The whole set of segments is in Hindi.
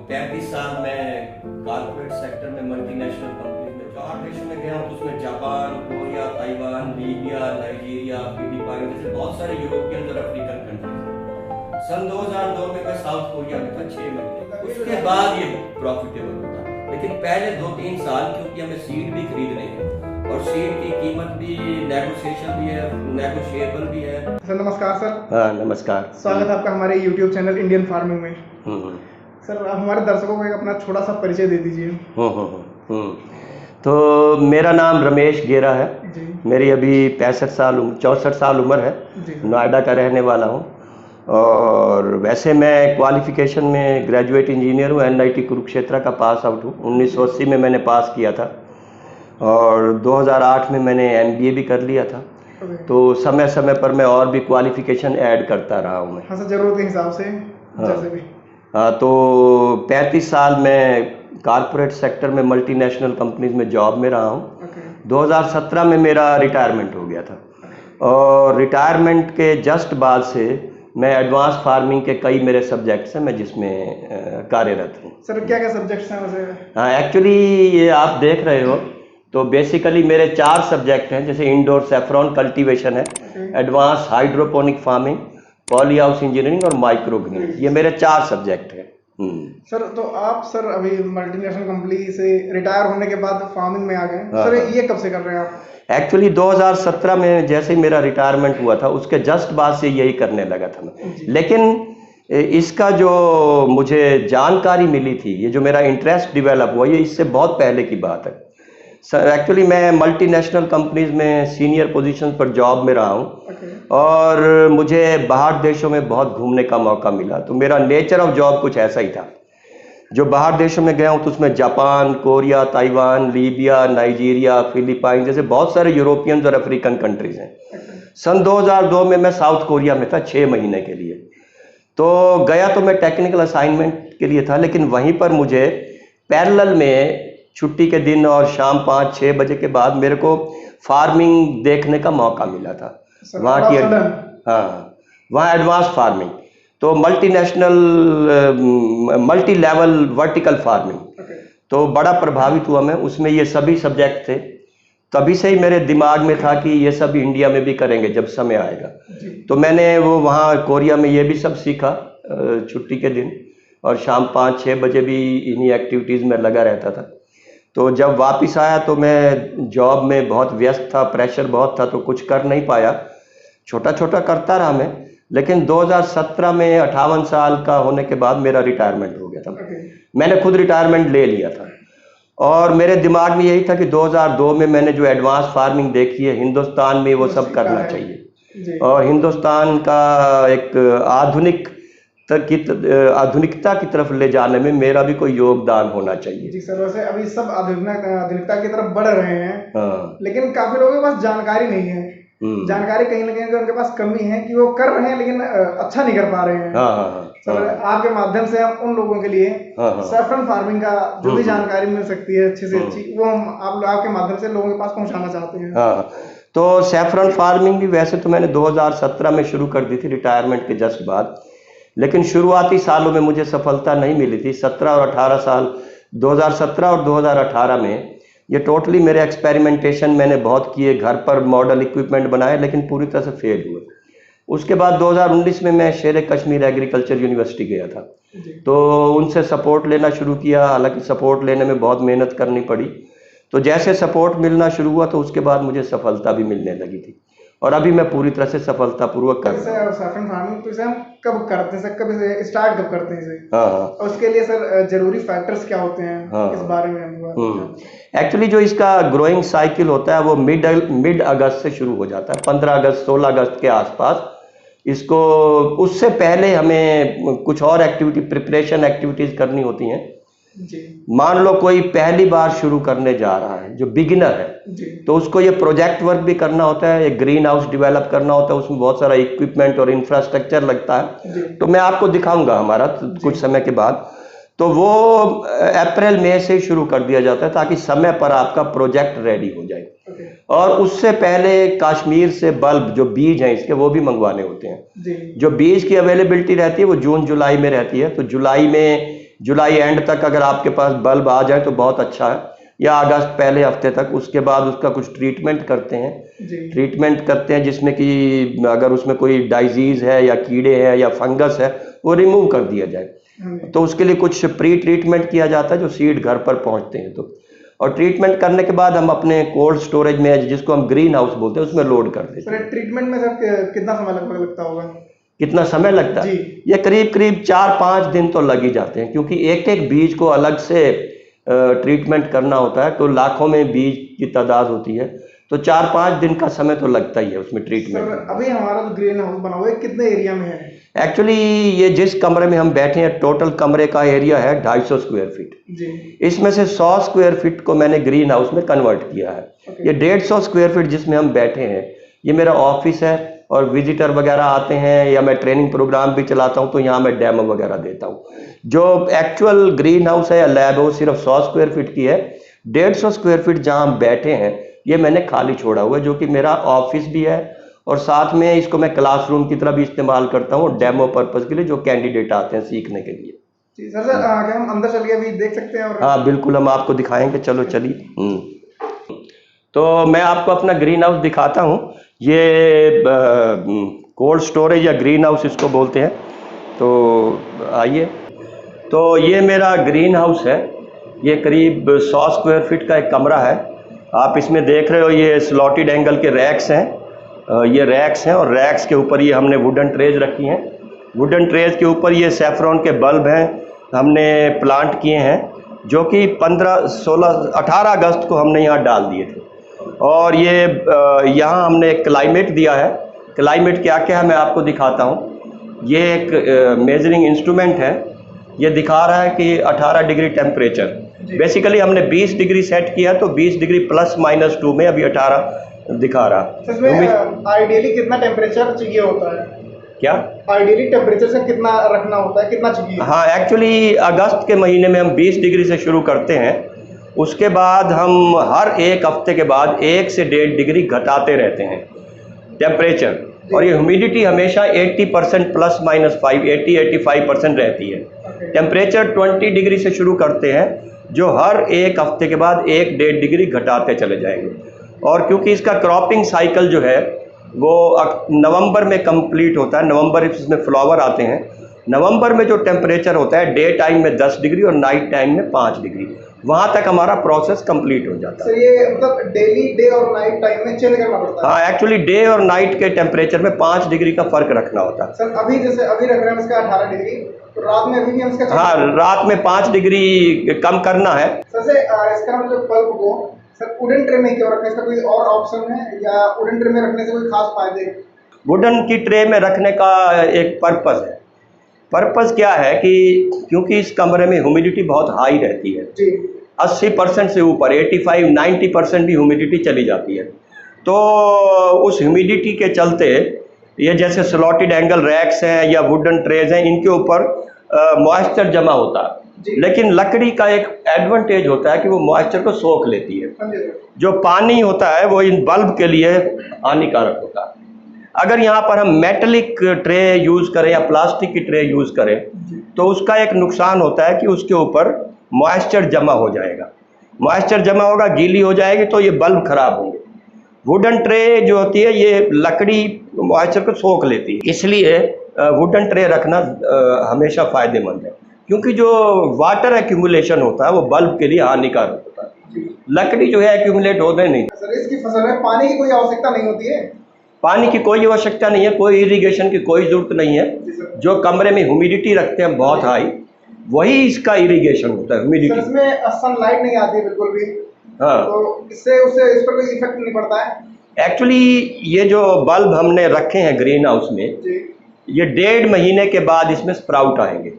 35 साल मैं कॉर्पोरेट सेक्टर में मल्टीनेशनल कंपनी में 4 देशों में गया हूँ। उसमें Japan, Korea, Taiwan, Libya, Nigeria, Philippine जैसे बहुत सारे यूरोपियन और अफ्रीकन कंट्रीज। सन 2002 में मैं साउथ कोरिया में था 6 महीने। उसके बाद ये प्रॉफिटेबल होता, लेकिन पहले 2-3 साल क्योंकि हमें सीड भी खरीदने हैं और सीड की कीमत भी नेगोशिएशन भी है, नेगोशिएबल भी है। सर नमस्कार सर। हाँ नमस्कार। स्वागत है आपका हमारे YouTube चैनल इंडियन फार्मिंग में। सर आप हमारे दर्शकों को एक अपना छोटा सा परिचय दे दीजिए। तो मेरा नाम रमेश गेरा है जी। मेरी अभी 64 साल उम्र है। नोएडा का रहने वाला हूँ और वैसे मैं क्वालिफिकेशन में ग्रेजुएट इंजीनियर हूँ। NIT कुरुक्षेत्र का पास आउट हूँ। 1980 में मैंने पास किया था और 2008 में मैंने MBA भी कर लिया था। तो समय समय पर मैं और भी क्वालिफिकेशन ऐड करता रहा हूँ मैं। हाँ सर, जरूरत के हिसाब से जैसे भी। हाँ, तो 35 साल मैं कॉर्पोरेट सेक्टर में मल्टीनेशनल कंपनीज में जॉब में रहा हूँ। 2017 में मेरा रिटायरमेंट हो गया था और रिटायरमेंट के जस्ट बाद से मैं एडवांस फार्मिंग के कई मेरे सब्जेक्ट्स हैं मैं जिसमें कार्यरत हूँ। सर क्या क्या सब्जेक्ट्स हैं वैसे? हाँ, एक्चुअली ये आप देख रहे हो तो बेसिकली मेरे 4 सब्जेक्ट हैं, जैसे इंडोर सैफ्रॉन कल्टीवेशन है, advance hydroponic farming, poly house engineering और माइक्रो ग्रीन। ये मेरे 4 सब्जेक्ट हैं। सर तो आप सर अभी मल्टीनेशनल कंपनी से रिटायर होने के बाद फार्मिंग में आ गए। सर ये कब से कर रहे हैं आप? एक्चुअली 2017 में जैसे ही मेरा रिटायरमेंट हुआ था उसके जस्ट बाद से यही करने लगा था मैं। लेकिन इसका जो मुझे जानकारी मिली थी, ये जो मेरा इंटरेस्ट डेवलप हुआ, ये इससे बहुत पहले की बात है। एक्चुअली मैं मल्टीनेशनल कंपनीज में सीनियर पोजीशन पर जॉब में रहा हूँ और मुझे बाहर देशों में बहुत घूमने का मौका मिला। तो मेरा नेचर ऑफ जॉब कुछ ऐसा ही था। जो बाहर देशों में गया हूँ तो उसमें Japan, Korea, Taiwan, Libya, Nigeria, Philippine जैसे बहुत सारे यूरोपियन और अफ्रीकन कंट्रीज हैं। सन 2002 में मैं साउथ कोरिया में था 6 महीने के लिए। तो गया तो मैं टेक्निकल असाइनमेंट के लिए था, लेकिन वहीं पर मुझे पैरेलल में छुट्टी के दिन और शाम 5-6 बजे के बाद मेरे को फार्मिंग देखने का मौका मिला था। वहाँ की वहाँ एडवांस फार्मिंग, तो multinational multi level vertical farming, तो बड़ा प्रभावित हुआ मैं उसमें। ये सभी सब्जेक्ट थे, तभी से ही मेरे दिमाग में था कि ये सब इंडिया में भी करेंगे जब समय आएगा। तो मैंने वो वहाँ कोरिया में ये भी सब सीखा छुट्टी के दिन, और शाम 5-6 बजे भी इन्हीं एक्टिविटीज़ में लगा रहता था। तो जब वापस आया तो मैं जॉब में बहुत व्यस्त था, प्रेशर बहुत था, तो कुछ कर नहीं पाया, छोटा छोटा करता रहा मैं। लेकिन 2017 में 58 साल का होने के बाद मेरा रिटायरमेंट हो गया था। मैंने खुद रिटायरमेंट ले लिया था और मेरे दिमाग में यही था कि 2002 में मैंने जो एडवांस फार्मिंग देखी है हिंदुस्तान में, वो सब करना चाहिए और हिंदुस्तान का एक आधुनिकता की तरफ ले जाने में मेरा भी कोई योगदान होना चाहिए। जी सर, वैसे अभी सब आधुनिकता की तरफ बढ़ रहे हैं। लेकिन काफी लोगों के पास जानकारी नहीं है। जानकारी कहीं ना कहीं उनके पास कमी है कि वो कर रहे हैं लेकिन अच्छा नहीं कर पा रहे हैं। सर आपके माध्यम से हम उन लोगों के लिए सैफरन फार्मिंग का जो भी जानकारी मिल सकती है अच्छी से अच्छी, वो हम आपके माध्यम से लोगों के पास पहुंचाना चाहते हैं। तो सैफरन फार्मिंग भी वैसे तो मैंने 2017 में शुरू कर दी थी रिटायरमेंट के जस्ट बाद, लेकिन शुरुआती सालों में मुझे सफलता नहीं मिली थी। 17 और 18 साल 2017 और 2018 में ये टोटली मेरे एक्सपेरिमेंटेशन मैंने बहुत किए, घर पर मॉडल इक्विपमेंट बनाए, लेकिन पूरी तरह से फेल हुए। उसके बाद 2019 में मैं शेर कश्मीर एग्रीकल्चर यूनिवर्सिटी गया था, तो उनसे सपोर्ट लेना शुरू किया। हालांकि सपोर्ट लेने में बहुत मेहनत करनी पड़ी। तो जैसे सपोर्ट मिलना शुरू हुआ तो उसके बाद मुझे सफलता भी मिलने लगी थी और अभी मैं पूरी तरह से सफलतापूर्वक कर रहा हूँ। सैफरन फार्मिंग तो इसे हम कब करते हैं सर, कब इसे स्टार्ट कब करते हैं इसे? और उसके लिए सर जरूरी फैक्टर्स क्या होते हैं? इस बारे में हम एक्चुअली जो इसका ग्रोइंग साइकिल होता है वो मिड अगस्त से शुरू हो जाता है, 15 अगस्त 16 अगस्त के आसपास। इसको उससे पहले हमें कुछ और प्रिपरेशन एक्टिविटीज करनी होती हैं। मान लो कोई पहली बार शुरू करने जा रहा है जो बिगिनर है, तो उसको ये प्रोजेक्ट वर्क भी करना होता है, एक ग्रीन हाउस डेवलप करना होता है, उसमें बहुत सारा इक्विपमेंट और इंफ्रास्ट्रक्चर लगता है। तो मैं आपको दिखाऊंगा हमारा कुछ समय के बाद। तो वो अप्रैल मई से शुरू कर दिया जाता है ताकि समय पर आपका प्रोजेक्ट रेडी हो जाए। और उससे पहले कश्मीर से बल्ब जो बीज हैं इसके वो भी मंगवाने होते हैं। जो बीज की अवेलेबिलिटी रहती है वो जून जुलाई में रहती है। तो जुलाई में जुलाई एंड तक अगर आपके पास बल्ब आ जाए तो बहुत अच्छा है, या अगस्त पहले हफ्ते तक। उसके बाद उसका कुछ ट्रीटमेंट करते हैं जिसमें कि अगर उसमें कोई डाइजीज है या कीड़े हैं या फंगस है वो रिमूव कर दिया जाए। तो उसके लिए कुछ प्री ट्रीटमेंट किया जाता है जो सीड घर पर पहुंचते हैं। तो और ट्रीटमेंट करने के बाद हम अपने कोल्ड स्टोरेज में, जिसको हम ग्रीन हाउस बोलते हैं, उसमें लोड कर देते हैं। ट्रीटमेंट में सर कितना समय लगभग लगता होगा? कितना समय लगता है? ये करीब करीब 4-5 दिन तो लग ही जाते हैं, क्योंकि एक एक बीज को अलग से ट्रीटमेंट करना होता है। तो लाखों में बीज की तादाद होती है, तो 4-5 दिन का समय तो लगता ही है उसमें ट्रीटमेंट। अभी हमारा जो ग्रीन हाउस बना हुआ है कितने एरिया में है? एक्चुअली ये जिस कमरे में हम बैठे हैं, टोटल कमरे का एरिया है 250 स्क्वायर फीट। इसमें से 100 स्क्वायर फीट को मैंने ग्रीन हाउस में कन्वर्ट किया है। ये 150 स्क्वायर फीट जिसमें हम बैठे हैं, ये मेरा ऑफिस है, और विजिटर वगैरह आते हैं या मैं ट्रेनिंग प्रोग्राम भी चलाता हूं तो यहाँ मैं डेमो वगैरह देता हूं। जो एक्चुअल ग्रीन हाउस है या लैब है वो सिर्फ 100 स्क्वायर फीट की है। 150 स्क्वायर फीट जहां हम बैठे हैं ये मैंने खाली छोड़ा हुआ है, जो कि मेरा ऑफिस भी है, और साथ में इसको मैं क्लासरूम की तरह भी इस्तेमाल करता हूँ डेमो पर्पज के लिए, जो कैंडिडेट आते हैं सीखने के लिए। जी सर, क्या हम अंदर चलिए अभी देख सकते हैं? और हाँ बिल्कुल, हम आपको दिखाएंगे, चलो चलिए। तो मैं आपको अपना ग्रीन हाउस दिखाता हूँ। ये कोल्ड स्टोरेज या ग्रीन हाउस इसको बोलते हैं। तो आइए, तो ये मेरा ग्रीन हाउस है। ये करीब 100 स्क्वायर फीट का एक कमरा है। आप इसमें देख रहे हो ये स्लॉटेड एंगल के रैक्स हैं। ये रैक्स हैं, और रैक्स के ऊपर ये हमने वुडन ट्रेज रखी हैं। वुडन ट्रेज के ऊपर ये सैफरॉन के बल्ब हैं, हमने प्लांट किए हैं, जो कि 15, 16, 18 अगस्त को हमने यहाँ डाल दिए थे। और ये यहाँ हमने एक क्लाइमेट दिया है। क्लाइमेट क्या क्या है मैं आपको दिखाता हूँ। ये एक मेजरिंग इंस्ट्रूमेंट है, ये दिखा रहा है कि 18 डिग्री टेम्परेचर। बेसिकली हमने 20 डिग्री सेट किया, तो 20 डिग्री +-2 में अभी 18 दिखा रहा। आइडियली कितना टेम्परेचर चाहिए होता है? क्या आइडियली टेम्परेचर से कितना रखना होता है, कितना चाहिए? हाँ, एक्चुअली अगस्त के महीने में हम 20 डिग्री से शुरू करते हैं। उसके बाद हम हर एक हफ्ते के बाद 1 से 1.5 डिग्री घटाते रहते हैं टेम्परेचर। और ये ह्यूमिडिटी हमेशा 80% +-5, 80-85% रहती है। टेम्परेचर 20 डिग्री से शुरू करते हैं, जो हर एक हफ्ते के बाद 1-1.5 डिग्री घटाते चले जाएंगे। और क्योंकि इसका क्रॉपिंग साइकिल जो है वो नवंबर में कंप्लीट होता है। नवंबर इसमें फ्लावर आते हैं। नवंबर में जो टेम्परेचर होता है डे टाइम में 10 डिग्री और नाइट टाइम में 5 डिग्री, वहाँ तक हमारा प्रोसेस कंप्लीट हो जाता है। सर ये मतलब डेली डे और नाइट टाइम में चेंज करना पड़ता है? हाँ, एक्चुअली डे और नाइट के टेम्परेचर में 5 डिग्री का फर्क रखना होता है। सर अभी जैसे अभी रख रहे हैं इसका 18 डिग्री, तो रात में अभी भी हम इसका हाँ, रात में 5 डिग्री कम करना है। सर से इसका मतलब बल्ब को सर वुडन ट्रे में क्यों रखें? इसका कोई और ऑप्शन है या वुडन ट्रे में रखने से कोई खास फायदे? वुडन की ट्रे में रखने का एक पर्पस है। पर्पस क्या है कि क्योंकि इस कमरे में ह्यूमिडिटी बहुत हाई रहती है, 80% से ऊपर 85-90% भी ह्यूमिडिटी चली जाती है। तो उस ह्यूमिडिटी के चलते ये जैसे स्लॉटेड एंगल रैक्स हैं या वुडन ट्रेज हैं, इनके ऊपर मॉइस्चर जमा होता है। लेकिन लकड़ी का एक एडवांटेज होता है कि वो मॉइस्चर को सोख लेती है। जो पानी होता है वो इन बल्ब के लिए हानिकारक होता है। अगर यहाँ पर हम मेटलिक ट्रे यूज़ करें या प्लास्टिक की ट्रे यूज़ करें तो उसका एक नुकसान होता है कि उसके ऊपर मॉइस्चर जमा हो जाएगा। मॉइस्चर जमा होगा, गीली हो जाएगी, तो ये बल्ब खराब होंगे। वुडन ट्रे जो होती है ये लकड़ी मॉइस्चर को सोख लेती है, इसलिए वुडन ट्रे रखना हमेशा फ़ायदेमंद है, क्योंकि जो वाटर एक्यूमुलेशन होता है वो बल्ब के लिए हानिकारक होता है। लकड़ी जो है एक्यूमुलेट होने नहीं। सर इसकी फसल में पानी की कोई आवश्यकता नहीं होती है? पानी की कोई आवश्यकता नहीं है, कोई इरिगेशन की कोई ज़रूरत नहीं है। जो कमरे में ह्यूमिडिटी रखते हैं बहुत हाई, वही इसका इरिगेशन होता है। ह्यूमिडिटी इसमें सनलाइट नहीं आती है बिल्कुल भी। हाँ, तो इससे उससे इस पर कोई इफेक्ट नहीं पड़ता है? एक्चुअली ये जो बल्ब हमने रखे हैं ग्रीन हाउस में, ये 1.5 महीने के बाद इसमें स्प्राउट आएंगे।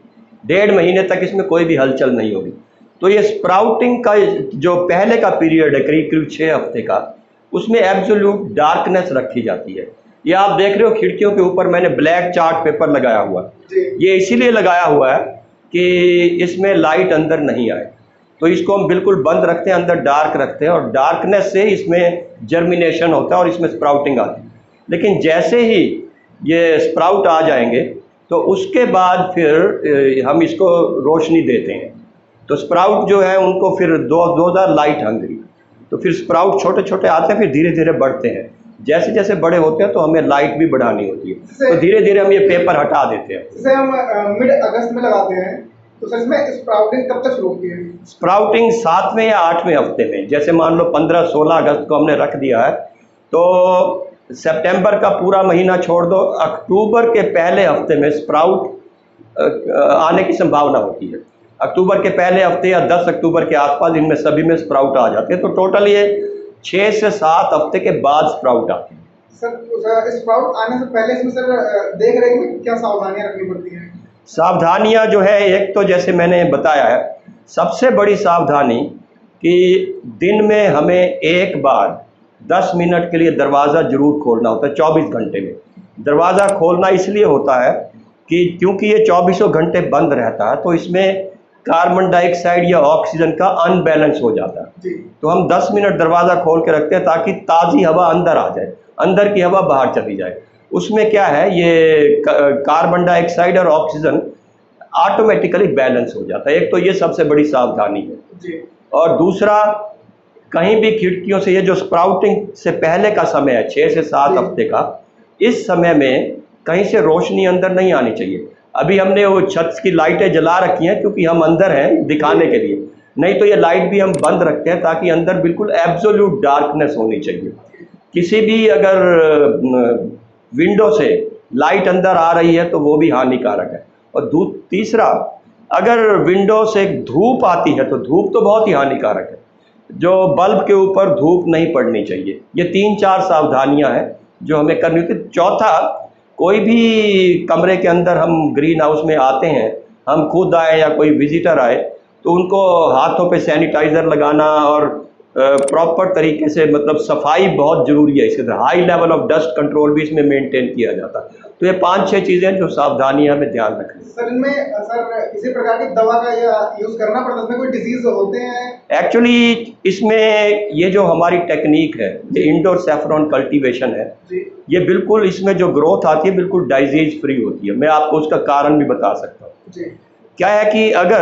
1.5 महीने तक इसमें कोई भी हलचल नहीं होगी। तो ये स्प्राउटिंग का जो पहले का पीरियड है करीब करीब 6 हफ्ते का, उसमें एब्सोल्यूट डार्कनेस रखी जाती है। ये आप देख रहे हो खिड़कियों के ऊपर मैंने ब्लैक चार्ट पेपर लगाया हुआ है। ये इसीलिए लगाया हुआ है कि इसमें लाइट अंदर नहीं आए। तो इसको हम बिल्कुल बंद रखते हैं, अंदर डार्क रखते हैं, और डार्कनेस से इसमें जर्मिनेशन होता है और इसमें स्प्राउटिंग आती है। लेकिन जैसे ही ये स्प्राउट आ जाएंगे तो उसके बाद फिर हम इसको रोशनी देते हैं। तो स्प्राउट जो है उनको फिर दो लाइट हंग्री, तो फिर स्प्राउट छोटे छोटे आते हैं, फिर धीरे धीरे बढ़ते हैं। जैसे जैसे बड़े होते हैं तो हमें लाइट भी बढ़ानी होती है, तो धीरे धीरे हम ये पेपर हटा देते हैं। जैसे हम मिड अगस्त में लगाते हैं, तो सच में स्प्राउटिंग कब तक शुरू होती है? स्प्राउटिंग 7वें या 8वें हफ्ते में। जैसे मान लो 15-16 अगस्त को हमने रख दिया है, तो सितंबर का पूरा महीना छोड़ दो, अक्टूबर के पहले हफ्ते में स्प्राउट आने की संभावना होती है। अक्टूबर के पहले हफ्ते या 10 अक्टूबर के आसपास इनमें सभी में स्प्राउट आ जाते हैं। तो टोटल ये 6 से 7 हफ्ते के बाद स्प्राउट आते हैं। सर स्प्राउट आने से पहले इसमें सर देख रहे हैं क्या सावधानियां रखनी पड़ती हैं? सावधानियां जो है, एक तो जैसे मैंने बताया है, सबसे बड़ी सावधानी कि दिन में हमें एक बार 10 मिनट के लिए दरवाज़ा जरूर खोलना होता है। 24 घंटे में दरवाज़ा खोलना इसलिए होता है कि क्योंकि ये 24 घंटे बंद रहता है, तो इसमें कार्बन डाइऑक्साइड या ऑक्सीजन का अनबैलेंस हो जाता है। तो हम 10 मिनट दरवाज़ा खोल के रखते हैं ताकि ताज़ी हवा अंदर आ जाए, अंदर की हवा बाहर चली जाए। उसमें क्या है, ये कार्बन डाइऑक्साइड और ऑक्सीजन ऑटोमेटिकली बैलेंस हो जाता है। एक तो ये सबसे बड़ी सावधानी है। और दूसरा, कहीं भी खिड़कियों से, ये जो स्प्राउटिंग से पहले का समय है 6 से 7 हफ्ते का, इस समय में कहीं से रोशनी अंदर नहीं आनी चाहिए। अभी हमने वो छत की लाइटें जला रखी हैं क्योंकि हम अंदर हैं दिखाने के लिए, नहीं तो ये लाइट भी हम बंद रखते हैं ताकि अंदर बिल्कुल एब्सोल्यूट डार्कनेस होनी चाहिए। किसी भी अगर विंडो से लाइट अंदर आ रही है तो वो भी हानिकारक है। और तीसरा, अगर विंडो से धूप आती है तो धूप तो बहुत ही हानिकारक है, जो बल्ब के ऊपर धूप नहीं पड़नी चाहिए। ये 3-4 सावधानियां हैं जो हमें करनी होती है। चौथा, कोई भी कमरे के अंदर हम ग्रीन हाउस में आते हैं, हम खुद आए या कोई विजिटर आए, तो उनको हाथों पे सैनिटाइज़र लगाना और प्रॉपर तरीके से, मतलब सफाई बहुत ज़रूरी है। इसके अंदर high level of dust control भी इसमें मेंटेन किया जाता है। तो ये 5-6 चीज़ें जो सावधानियां हमें ध्यान रखनी है। सर इनमें किसी प्रकार की दवा का यूज़ करना पड़ता है? इसमें कोई डिजीज होते हैं? एक्चुअली इसमें ये जो हमारी टेक्निक है, ये इंडोर सैफरॉन कल्टीवेशन है, ये बिल्कुल इसमें जो ग्रोथ आती है बिल्कुल डाइजीज फ्री होती है। मैं आपको उसका कारण भी बता सकता हूँ। क्या है कि अगर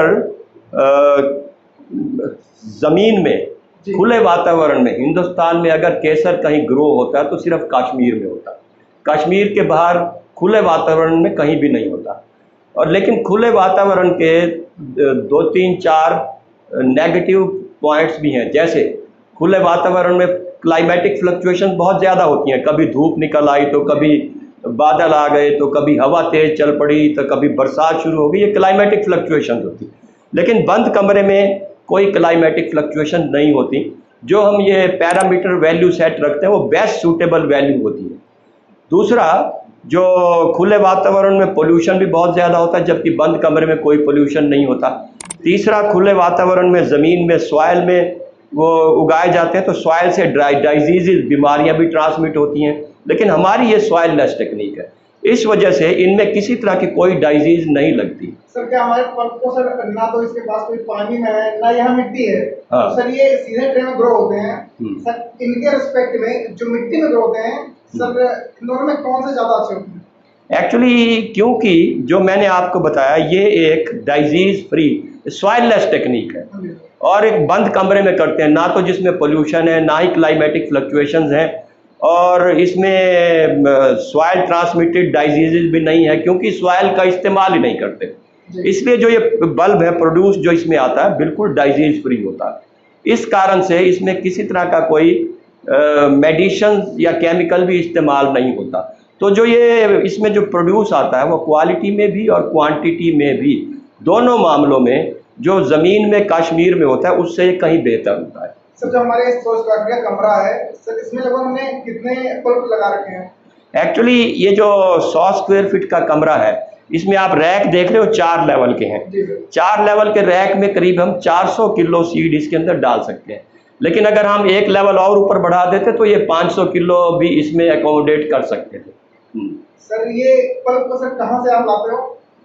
ज़मीन में, खुले वातावरण में, हिंदुस्तान में अगर केसर कहीं ग्रो होता है तो सिर्फ कश्मीर में होता है। कश्मीर के बाहर खुले वातावरण में कहीं भी नहीं होता। और लेकिन खुले वातावरण के 2-3-4 नेगेटिव पॉइंट्स भी हैं। जैसे खुले वातावरण में क्लाइमेटिक फ्लक्चुएशन बहुत ज़्यादा होती हैं। कभी धूप निकल आई तो कभी बादल आ गए, तो कभी हवा तेज़ चल पड़ी, तो कभी बरसात शुरू हो गई। ये क्लाइमेटिक फ्लक्चुएशन होती। लेकिन बंद कमरे में कोई क्लाइमेटिक फ्लक्चुएशन नहीं होती। जो हम ये पैरामीटर वैल्यू सेट रखते हैं वो बेस्ट सूटेबल वैल्यू होती है। दूसरा, जो खुले वातावरण में पोल्यूशन भी बहुत ज़्यादा होता है जबकि बंद कमरे में कोई पोल्यूशन नहीं होता। तीसरा, खुले वातावरण में ज़मीन में, सॉइल में वो उगाए जाते हैं तो सॉइल से डिजीज़, बीमारियां भी ट्रांसमिट होती हैं। लेकिन हमारी ये सॉइल लेस टेक्निक है, इस वजह से इनमें किसी तरह की कोई डिजीज़ नहीं लगती। सर क्या हमारे पल्प को सर ना तो इसके पास कोई पानी में है ना यहाँ मिट्टी है, हाँ। तो सर ये सीधे ट्रे में ग्रो होते हैं। सर इनके रिस्पेक्ट में जो मिट्टी में ग्रो होते हैं, सर इन दोनों में कौन से ज़्यादा अच्छे होते हैं? एक्चुअली क्योंकि जो मैंने आपको बताया, ये एक disease free soil less technique है और एक बंद कमरे में करते हैं, ना तो जिसमें पोल्यूशन है, ना ही क्लाइमेटिक फ्लक्चुएशंस हैं, और इसमें सॉइल ट्रांसमिटेड डिजीज़ भी नहीं है क्योंकि सॉइल का इस्तेमाल ही नहीं करते। इसलिए जो ये बल्ब है प्रोड्यूस जो इसमें आता है बिल्कुल डिजीज़ फ्री होता है। इस कारण से इसमें किसी तरह का कोई मेडिसिन या केमिकल भी इस्तेमाल नहीं होता। तो जो ये इसमें जो प्रोड्यूस आता है वो क्वालिटी में भी और क्वांटिटी में भी, दोनों मामलों में जो ज़मीन में कश्मीर में होता है उससे कहीं बेहतर होता है। सर जो हमारे 100 स्क्वायर फीट का कमरा है, सर इसमें लगभग हमने कितने बल्ब लगा रखे हैं? एक्चुअली ये जो 100 स्क्वायर फीट का कमरा है, इसमें आप रैक देख रहे हो 4 लेवल के हैं। 4 लेवल के रैक में करीब हम 400 किलो सीड इसके अंदर डाल सकते हैं। लेकिन अगर हम एक लेवल और ऊपर बढ़ा देते तो ये 500 किलो भी इसमें एकोमोडेट कर सकते थे। सर ये बल्ब को सर कहाँ से आप लाते हो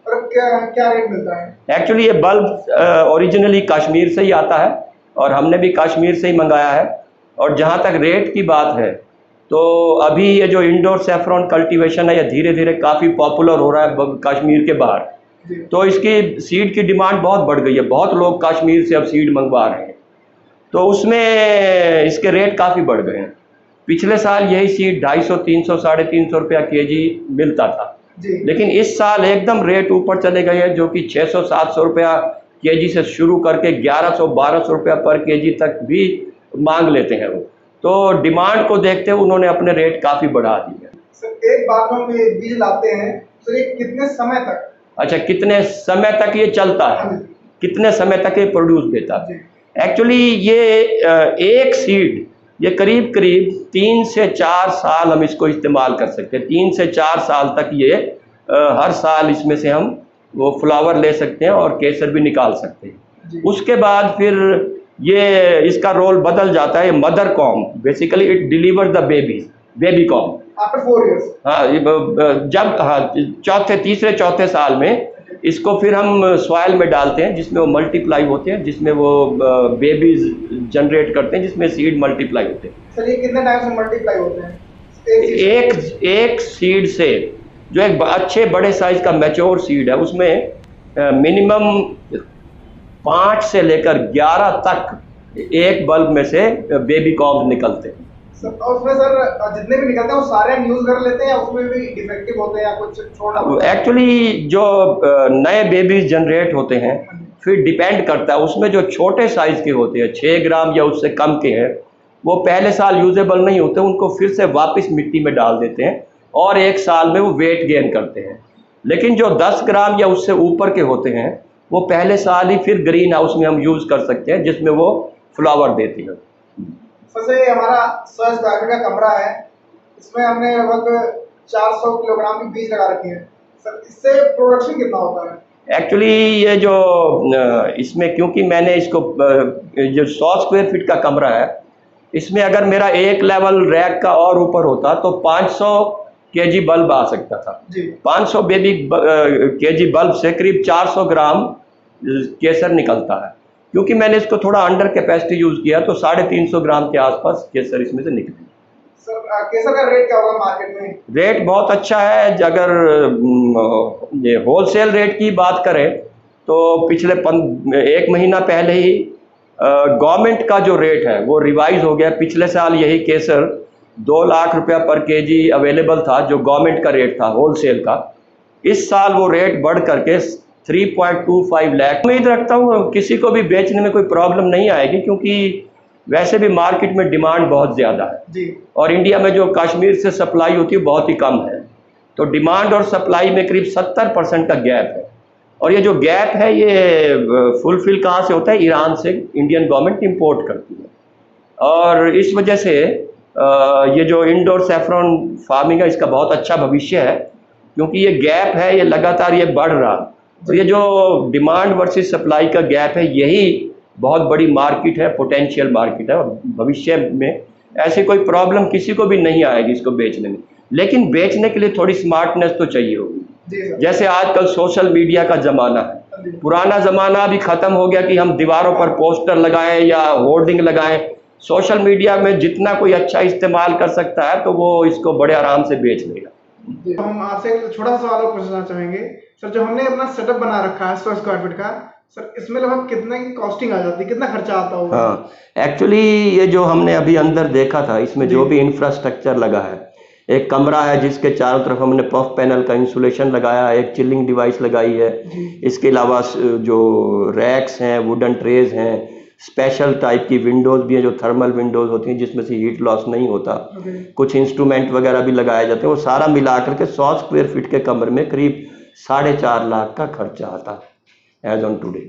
और क्या रेट मिलता है? एक्चुअली ये बल्ब ओरिजिनली कश्मीर से ही आता है और हमने भी कश्मीर से ही मंगाया है। और जहाँ तक रेट की बात है तो अभी ये जो इंडोर सैफरॉन कल्टीवेशन है ये धीरे धीरे काफ़ी पॉपुलर हो रहा है कश्मीर के बाहर। तो इसकी सीड की डिमांड बहुत बढ़ गई है, बहुत लोग कश्मीर से अब सीड मंगवा रहे हैं, तो उसमें इसके रेट काफ़ी बढ़ गए हैं। पिछले साल यही सीड 250, 300, 350 रुपया केजी मिलता था, लेकिन इस साल एकदम रेट ऊपर चले गए हैं, जो कि 600, 700 रुपया केजी से शुरू करके 1100, 1200 रुपया पर केजी तक भी मांग लेते हैं वो। तो डिमांड को देखते हुए उन्होंने अपने रेट काफ़ी बढ़ा दिए हैं। सर एक बार हम ये बीज लाते हैं तो ये कितने समय तक? अच्छा, कितने समय तक ये चलता है, कितने समय तक ये प्रोड्यूस देता है? एक्चुअली ये एक सीड ये करीब करीब 3 से 4 साल हम इसको इस्तेमाल कर सकते हैं। 3 से 4 साल तक ये हर साल इसमें से हम वो फ्लावर ले सकते हैं और केसर भी निकाल सकते हैं। उसके बाद फिर ये इसका रोल बदल जाता है, mother com, basically it deliver the baby com after 4 years. हाँ, जब तीसरे चौथे साल में इसको फिर हम सॉइल में डालते हैं, जिसमें वो मल्टीप्लाई होते हैं, जिसमें वो बेबीज जनरेट करते हैं, जिसमें सीड मल्टीप्लाई होते हैं। सर ये कितने टाइम से मल्टीप्लाई होते हैं? एक सीड से, जो एक अच्छे बड़े साइज का मैच्योर सीड है, उसमें मिनिमम 5 से लेकर 11 तक एक बल्ब में से बेबी कॉम्ब निकलते हैं। और उसमें सर जितने भी निकलते हैं वो सारे हम यूज कर लेते हैं या उसमें भी डिफेक्टिव होते हैं या कुछ छोड़ना होता है? एक्चुअली जो नए बेबीज जनरेट होते हैं फिर डिपेंड करता है, उसमें जो छोटे साइज के होते हैं 6 ग्राम या उससे कम के हैं, वो पहले साल यूजेबल नहीं होते, उनको फिर से वापस मिट्टी में डाल देते हैं और 1 साल में वो वेट गेन करते हैं। लेकिन जो 10 ग्राम या उससे ऊपर के होते हैं वो पहले साल ही फिर ग्रीन हाउस में हम यूज कर सकते हैं, जिसमें वो फ्लावर देती है। सबसे हमारा 100 स्क्वायर फीट का कमरा है, इसमें हमने लगभग 400 किलोग्राम की बीज लगा रखी है। सर इससे प्रोडक्शन कितना होता है? एक्चुअली ये जो इसमें, क्योंकि मैंने इसको जो 100 स्क्वायर फीट का कमरा है, इसमें अगर मेरा एक लेवल रैक का और ऊपर होता तो 500 केजी बल्ब आ सकता था। 500 बेबी केजी बल्ब से करीब 400 ग्राम केसर निकलता है। क्योंकि मैंने इसको थोड़ा अंडर कैपेसिटी यूज किया तो 350 ग्राम के आसपास केसर इसमें से निकले। सर केसर का रेट क्या होगा मार्केट में? रेट बहुत अच्छा है। अगर ये होलसेल रेट की बात करें तो पिछले 1 महीना पहले ही गवर्नमेंट का जो रेट है वो रिवाइज हो गया। पिछले साल यही केसर 2 लाख रुपया पर केजी अवेलेबल था, जो गवर्नमेंट का रेट था होलसेल का। इस साल वो रेट बढ़ करके 3.25 लाख। उम्मीद रखता हूँ किसी को भी बेचने में कोई प्रॉब्लम नहीं आएगी, क्योंकि वैसे भी मार्केट में डिमांड बहुत ज़्यादा है और इंडिया में जो कश्मीर से सप्लाई होती है बहुत ही कम है। तो डिमांड और सप्लाई में करीब 70% का गैप है, और ये जो गैप है ये फुलफिल कहाँ से होता है? ईरान से इंडियन गवर्नमेंट इंपोर्ट करती है। और इस वजह से ये जो इंडोर सैफरॉन फार्मिंग है इसका बहुत अच्छा भविष्य है, क्योंकि ये गैप है, ये लगातार ये बढ़ रहा। तो ये जो डिमांड वर्सेस सप्लाई का गैप है, यही बहुत बड़ी मार्केट है, पोटेंशियल मार्केट है, और भविष्य में ऐसी कोई प्रॉब्लम किसी को भी नहीं आएगी इसको बेचने में। लेकिन बेचने के लिए थोड़ी स्मार्टनेस तो चाहिए होगी। जैसे आजकल सोशल मीडिया का ज़माना है, पुराना ज़माना भी ख़त्म हो गया कि हम दीवारों पर पोस्टर लगाएं या होर्डिंग लगाएं। सोशल मीडिया में जितना कोई अच्छा इस्तेमाल कर सकता है तो वो इसको बड़े आराम से बेच लेगा। हम आपसे एक छोटा सा सवाल पूछना चाहेंगे सर, जो हमने अपना सेटअप बना रखा है 100 स्क्वायर फीट का, सर इसमें लगभग कितने की कॉस्टिंग आ जाती है, कितना खर्चा आता होगा? हाँ, एक्चुअली ये जो हमने अभी अंदर देखा था, इसमें जो भी इंफ्रास्ट्रक्चर लगा है, एक कमरा है जिसके चारों तरफ हमने पफ पैनल का इंसुलेशन लगाया है, एक चिलिंग डिवाइस लगाई है, इसके अलावा जो रैक्स हैं, वुडन ट्रेज हैं, स्पेशल टाइप की विंडोज़ भी हैं जो थर्मल विंडोज़ होती हैं जिसमें से हीट लॉस नहीं होता, कुछ इंस्ट्रूमेंट वगैरह भी लगाए जाते हैं। वो सारा मिला करके 100 स्क्वायर फीट के कमरे में करीब 4.5 लाख का खर्चा आता है एज ऑन टुडे।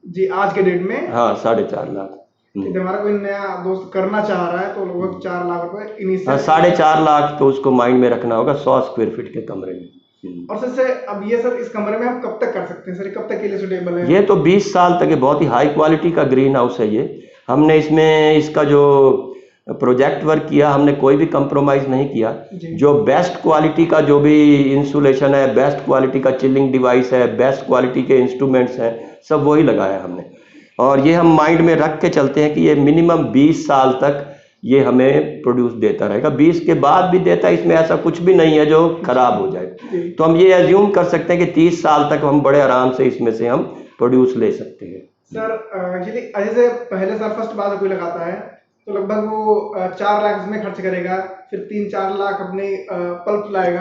जी आज के डेट में? हाँ, 4.5 लाख। हमारा कोई नया दोस्त करना चाह रहा है तो लगभग 4 लाख रुपए इनिशियल। हाँ, 4.5 लाख तो उसको माइंड में रखना होगा 100 स्क्वायर फीट के कमरे में। और सर अब ये सर इस कमरे में हम कब तक कर सकते हैं सर, कब तक के लिए सूटेबल है? ये तो 20 साल तक है, बहुत ही हाई क्वालिटी का ग्रीन हाउस है ये। हमने इसमें इसका जो प्रोजेक्ट वर्क किया, हमने कोई भी कंप्रोमाइज़ नहीं किया। जो बेस्ट क्वालिटी का जो भी इंसुलेशन है, बेस्ट क्वालिटी का चिलिंग डिवाइस है, बेस्ट क्वालिटी के इंस्ट्रूमेंट्स हैं, सब वही लगाया हमने। और ये हम माइंड में रख के चलते हैं कि ये मिनिमम 20 साल तक ये हमें प्रोड्यूस देता रहेगा, 20 के बाद भी देता है, इसमें ऐसा कुछ भी नहीं है जो खराब हो जाए। तो हम ये एज्यूम कर सकते हैं कि 30 साल तक हम बड़े आराम से इसमें से हम प्रोड्यूस ले सकते हैं। सर एक्चुअली जैसे पहले साल फर्स्ट बार कोई लगाता है तो लगभग वो 4 लाख इसमें खर्च करेगा, फिर 3-4 लाख अपने पल्प लाएगा,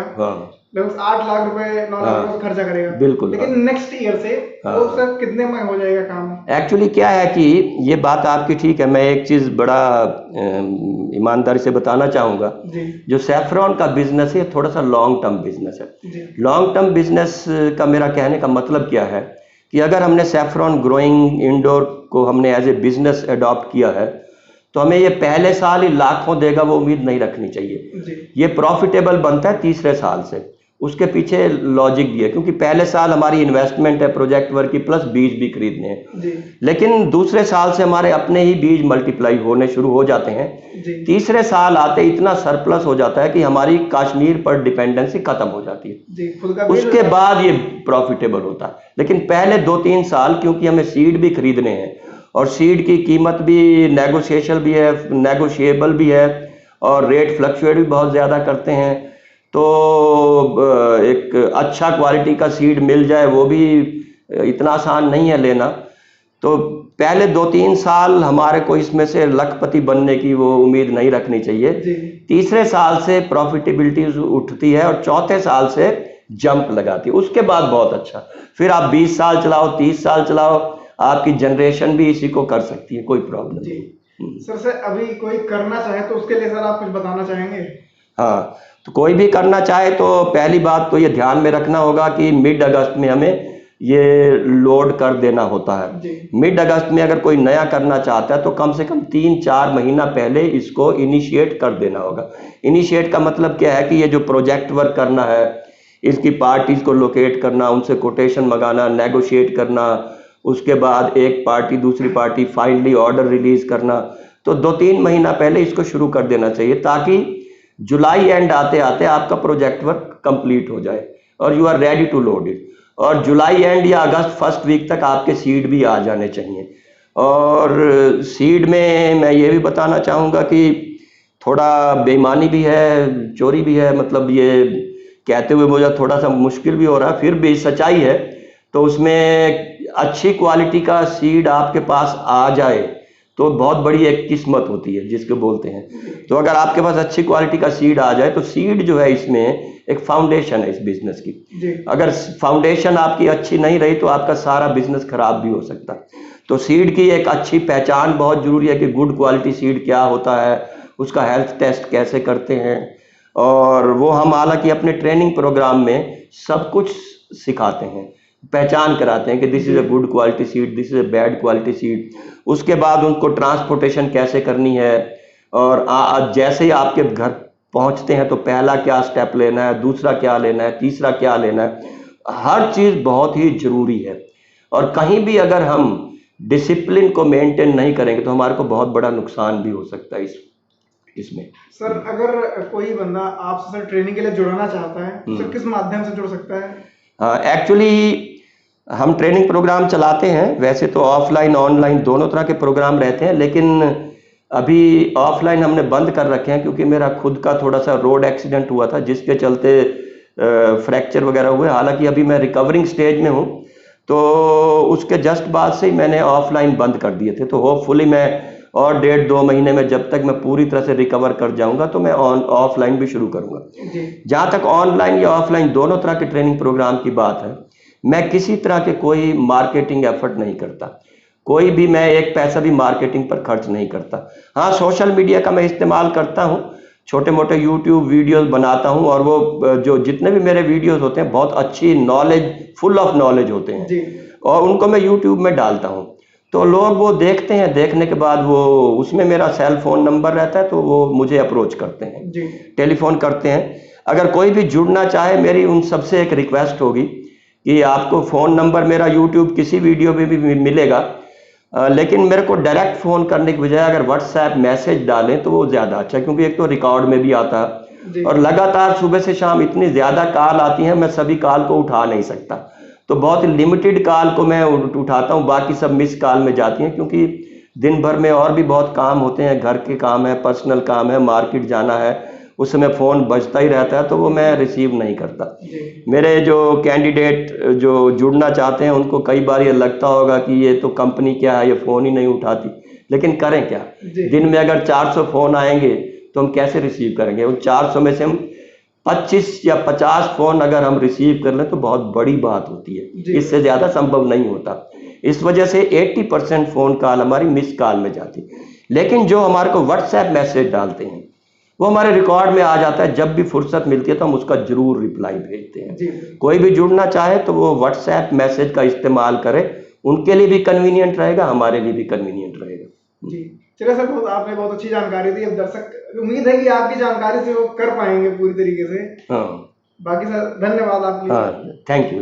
लगभग 8 लाख रुपए 9 लाख रुपए खर्चा करेगा। बिल्कुल। लेकिन नेक्स्ट ईयर से वो सर कितने में हो जाएगा काम? एक्चुअली क्या है कि ये बात आपकी ठीक है, मैं एक चीज बड़ा ईमानदारी से बताना चाहूंगा, जो सैफरॉन का बिजनेस है थोड़ा सा लॉन्ग टर्म बिजनेस है। लॉन्ग टर्म बिजनेस का मेरा कहने का मतलब क्या है कि अगर हमने सैफरॉन ग्रोइंग इंडोर को हमने एज ए बिजनेस अडॉप्ट किया है तो हमें ये पहले साल ही लाखों देगा वो उम्मीद नहीं रखनी चाहिए। ये प्रॉफिटेबल बनता है तीसरे साल से, उसके पीछे लॉजिक भी है, क्योंकि पहले साल हमारी इन्वेस्टमेंट है प्रोजेक्ट वर्क की, प्लस बीज भी खरीदने हैं, लेकिन दूसरे साल से हमारे अपने ही बीज मल्टीप्लाई होने शुरू हो जाते हैं। तीसरे साल आते इतना सरप्लस हो जाता है कि हमारी कश्मीर पर डिपेंडेंसी खत्म हो जाती है, उसके बाद ये प्रॉफिटेबल होता है। लेकिन पहले 2-3 साल क्योंकि हमें सीड भी खरीदने हैं और सीड की कीमत भी नेगोशिएबल भी है और रेट फ्लक्चुएट भी बहुत ज़्यादा करते हैं, तो एक अच्छा क्वालिटी का सीड मिल जाए वो भी इतना आसान नहीं है लेना। तो पहले 2-3 साल हमारे को इसमें से लखपति बनने की वो उम्मीद नहीं रखनी चाहिए। तीसरे साल से प्रॉफिटेबिलिटी उठती है और चौथे साल से जंप लगाती है, उसके बाद बहुत अच्छा, फिर आप 20 साल चलाओ, 30 साल चलाओ, आपकी जनरेशन भी इसी को कर सकती है, कोई प्रॉब्लम नहीं। सर अभी कोई करना चाहे तो उसके लिए सर आप कुछ बताना चाहेंगे? हाँ, तो कोई भी करना चाहे तो पहली बात तो ये ध्यान में रखना होगा कि मिड अगस्त में हमें ये लोड कर देना होता है। मिड अगस्त में अगर कोई नया करना चाहता है तो कम से कम 3-4 महीना पहले इसको इनिशिएट कर देना होगा। इनिशिएट का मतलब क्या है कि ये जो प्रोजेक्ट वर्क करना है, इसकी पार्टीज को लोकेट करना, उनसे कोटेशन मंगाना, नेगोशिएट करना, उसके बाद एक पार्टी दूसरी पार्टी फाइनली ऑर्डर रिलीज करना, तो 2-3 महीना पहले इसको शुरू कर देना चाहिए ताकि जुलाई एंड आते आते आपका प्रोजेक्ट वर्क कंप्लीट हो जाए और you are ready to load it, और जुलाई एंड या अगस्त फर्स्ट वीक तक आपके सीड भी आ जाने चाहिए। और सीड में मैं ये भी बताना चाहूँगा कि थोड़ा बेईमानी भी है, चोरी भी है, मतलब ये कहते हुए मुझे थोड़ा सा मुश्किल भी हो रहा है, फिर भी सच्चाई है। तो उसमें अच्छी क्वालिटी का सीड आपके पास आ जाए तो बहुत बड़ी एक किस्मत होती है जिसको बोलते हैं। तो अगर आपके पास अच्छी क्वालिटी का सीड आ जाए तो सीड जो है इसमें एक फाउंडेशन है इस बिजनेस की। अगर फाउंडेशन आपकी अच्छी नहीं रही तो आपका सारा बिजनेस खराब भी हो सकता है। तो सीड की एक अच्छी पहचान बहुत जरूरी है कि गुड क्वालिटी सीड क्या होता है, उसका हेल्थ टेस्ट कैसे करते हैं, और वो हम हालांकि अपने ट्रेनिंग प्रोग्राम में सब कुछ सिखाते हैं, पहचान कराते हैं कि this is a good quality seed, this is a bad quality seed. उसके बाद उनको ट्रांसपोर्टेशन कैसे करनी है, और जैसे ही आपके घर पहुंचते हैं तो पहला क्या स्टेप लेना है, दूसरा क्या लेना है, तीसरा क्या लेना है, हर चीज बहुत ही जरूरी है। और कहीं भी अगर हम डिसिप्लिन को मेंटेन नहीं करेंगे तो हमारे को बहुत बड़ा नुकसान भी हो सकता है इसमें। सर अगर कोई बंदा आपसे ट्रेनिंग के लिए जुड़ना चाहता है तो किस माध्यम से जुड़ सकता है? हाँ, एक्चुअली हम ट्रेनिंग प्रोग्राम चलाते हैं, वैसे तो ऑफलाइन ऑनलाइन दोनों तरह के प्रोग्राम रहते हैं, लेकिन अभी ऑफलाइन हमने बंद कर रखे हैं क्योंकि मेरा खुद का थोड़ा सा रोड एक्सीडेंट हुआ था जिसके चलते फ्रैक्चर वगैरह हुए। हालांकि अभी मैं रिकवरिंग स्टेज में हूँ, तो उसके जस्ट बाद से ही मैंने ऑफलाइन बंद कर दिए थे। तो होपफुली मैं और 1.5-2 महीने में जब तक मैं पूरी तरह से रिकवर कर जाऊंगा तो मैं ऑफलाइन भी शुरू करूंगा। जहाँ तक ऑनलाइन या ऑफलाइन दोनों तरह के ट्रेनिंग प्रोग्राम की बात है, मैं किसी तरह के कोई मार्केटिंग एफर्ट नहीं करता, कोई भी मैं एक पैसा भी मार्केटिंग पर खर्च नहीं करता। हाँ, सोशल मीडिया का मैं इस्तेमाल करता हूँ, छोटे मोटे यूट्यूब वीडियोस बनाता हूँ, और वो जो जितने भी मेरे वीडियोस होते हैं बहुत अच्छी नॉलेज, फुल ऑफ नॉलेज होते हैं, और उनको मैं यूट्यूब में डालता हूँ। तो लोग वो देखते हैं, देखने के बाद वो उसमें मेरा सेल फोन नंबर रहता है तो वो मुझे अप्रोच करते हैं, टेलीफोन करते हैं। अगर कोई भी जुड़ना चाहे, मेरी उन सबसे एक रिक्वेस्ट होगी कि आपको फ़ोन नंबर मेरा यूट्यूब किसी वीडियो में भी मिलेगा, लेकिन मेरे को डायरेक्ट फ़ोन करने की बजाय अगर व्हाट्सएप मैसेज डालें तो वो ज़्यादा अच्छा है, क्योंकि एक तो रिकॉर्ड में भी आता है और लगातार सुबह से शाम इतनी ज़्यादा कॉल आती हैं, मैं सभी कॉल को उठा नहीं सकता। तो बहुत लिमिटेड कॉल को मैं उठाता हूँ, बाकी सब मिस कॉल में जाती हैं, क्योंकि दिन भर में और भी बहुत काम होते हैं, घर के काम है, पर्सनल काम है, मार्केट जाना है, उस समय फ़ोन बजता ही रहता है, तो वो मैं रिसीव नहीं करता। मेरे जो कैंडिडेट जो जुड़ना चाहते हैं उनको कई बार ये लगता होगा कि ये तो कंपनी क्या है, ये फ़ोन ही नहीं उठाती, लेकिन करें क्या? दिन में अगर 400 फ़ोन आएंगे तो हम कैसे रिसीव करेंगे? उन 400 में से हम 25 या 50 फ़ोन अगर हम रिसीव कर लें तो बहुत बड़ी बात होती है, इससे ज़्यादा संभव नहीं होता। इस वजह से 80% फ़ोन कॉल हमारी मिस कॉल में जाती। लेकिन जो हमारे को व्हाट्सएप मैसेज डालते हैं वो हमारे रिकॉर्ड में आ जाता है, जब भी फुर्सत मिलती है तो हम उसका जरूर रिप्लाई भेजते हैं। कोई भी जुड़ना चाहे तो वो व्हाट्सएप मैसेज का इस्तेमाल करे, उनके लिए भी कन्वीनियंट रहेगा, हमारे लिए भी कन्वीनियंट रहेगा। जी चलिए सर, आपने बहुत अच्छी जानकारी दी। अब दर्शक उम्मीद है कि आपकी जानकारी से वो कर पाएंगे पूरी तरीके से। हाँ, बाकी सर धन्यवाद आपके लिए। हाँ, थैंक यू।